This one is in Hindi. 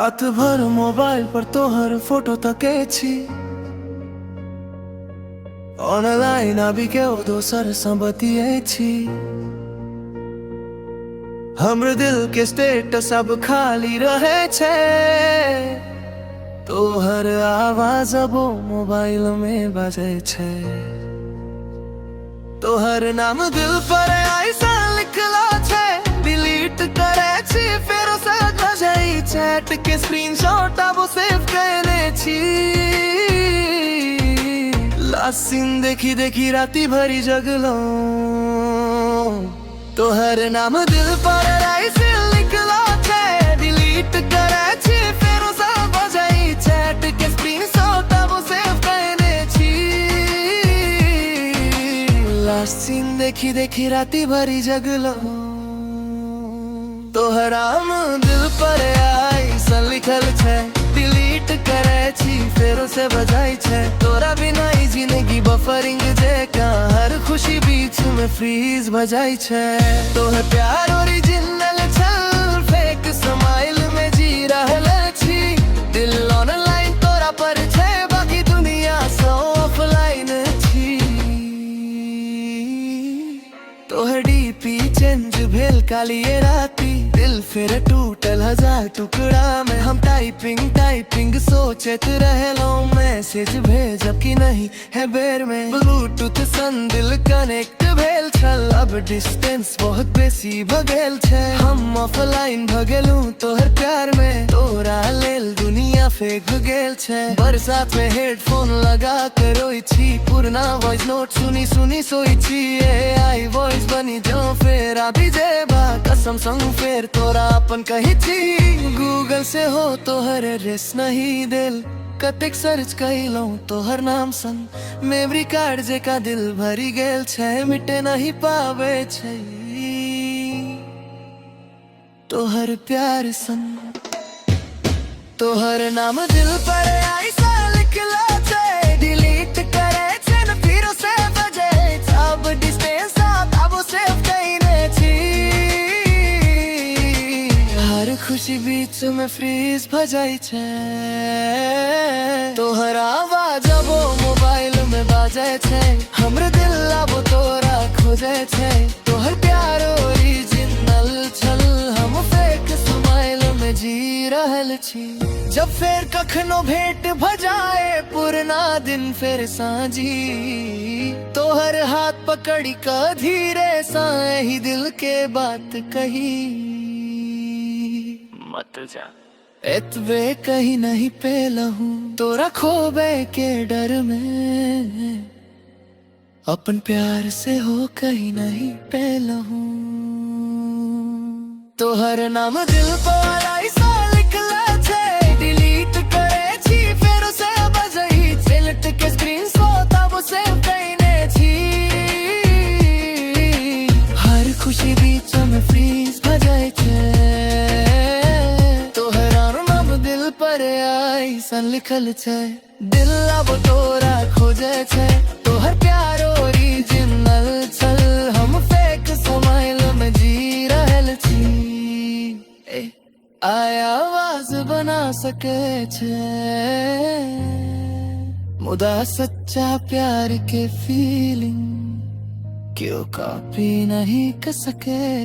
रात भर मोबाइल पर तोहर फोटो तके छी। ऑनलाइन आबि के ओ दोसर सँ बतिये छी। हमर दिल के स्टेटस अब खाली रहे छे। तोहर आवाज अब मोबाइल में बजे छे। तोहर नाम दिल पर ऐसा लिखला छे। डिलीट करे छी फेरो से बजाई चैट के स्क्रीनशॉट अब सेव करने छी। लास्ट सीन देखी देखी राती भरी जगलो। तोहर नाम दिल पर ऐसे लिखला छे। डिलीट करे छी फेरो से बजाई चैट के स्क्रीनशॉट अब सेव करने छी। लास्ट सीन देखी देखी राती भरी जगलो। तोहर नाम दिल पर ऐसा लिखल छे। डिलीट करे छी फेरो से बजाई छे। तोरा बिना ही जिंदगी बफरिंग जेका हर खुशी बीच में फ्रीज बजाई छे। तोहर प्यार ओरिजिनल छल फेक स्माइल में जी रहल छी। दिल ऑनलाइन तोरा पर छे बाकी दुनिया से ऑफलाइन छी। तोहर डीपी चेंज भेल कालिए राती। दिल फिर टूटल 1000 टुकड़ा में। हम टाइपिंग सोचत रहलो मैसेज भेजब कि नहीं है बेर में। ब्लूटूथ सन दिल कनेक्ट भेल छल। अब डिस्टेंस बहुत बेसी भगेल छे। हम ऑफलाइन भगेलू तोहर प्यार में। तोरा लेल दुनिया फेंक गेल छे। बरसात में हेडफोन लगा कर रोई छी। पुरना वॉइस नोट सुनी सुनी सोई छी। AI वॉइस बनी जो फेर आबि जेबा कसम संग फेर तोरा अपन कही छी। गूगल से हो तोहर रेस नहीं दिल। कतेक सर्च कइलौ तोहर नाम संग। मेमोरी कार्ड जेका दिल भरी गेल छे मिटे नहीं पावे छे। तोहर प्यार संग तोहर नाम दिल पर ऐसा लिखला छे। डिलीट करे छे न फिर से बजे। अब डिस्टेंस अब सेव कइने छी। हर खुशी बीच में फ्रीज भजाई छे। तोहर आवाज अब मोबाइल में बाजे छे। हमर दिल अब तोरा खोजे छे। तोहर प्यार ओरिजिनल छल हम फेक स्माइल में जी रहल छी। जब फेर कखनो भेंट भजाए पुरना दिन फेर साँझी। तोहर हाथ पकड़ी का धीरे सा ही दिल के बात कही। मत जा एतबे कहीं नहीं पेलहूँ तोरा खोबे के डर में। अपन प्यार से हो कहीं नहीं पेलहूँ। तोहर नाम दिल पर ऐसा लिखला छे। डिलीट करे छी फेरो से बजाई चैट के स्क्रीनशॉट अब सेव कइने छी। हर खुशी बीच में फ्रीज भजाई छे। पर ऐसा लिखल छे। दिल अब तोरा खोजे छे। तोहर प्यार ओरिजिनल छल हम फेक स्माइल में जी रहल छी। आवाज बना सके छे मुदा सच्चा प्यार के फीलिंग क्यों कॉपी नहीं कर सके।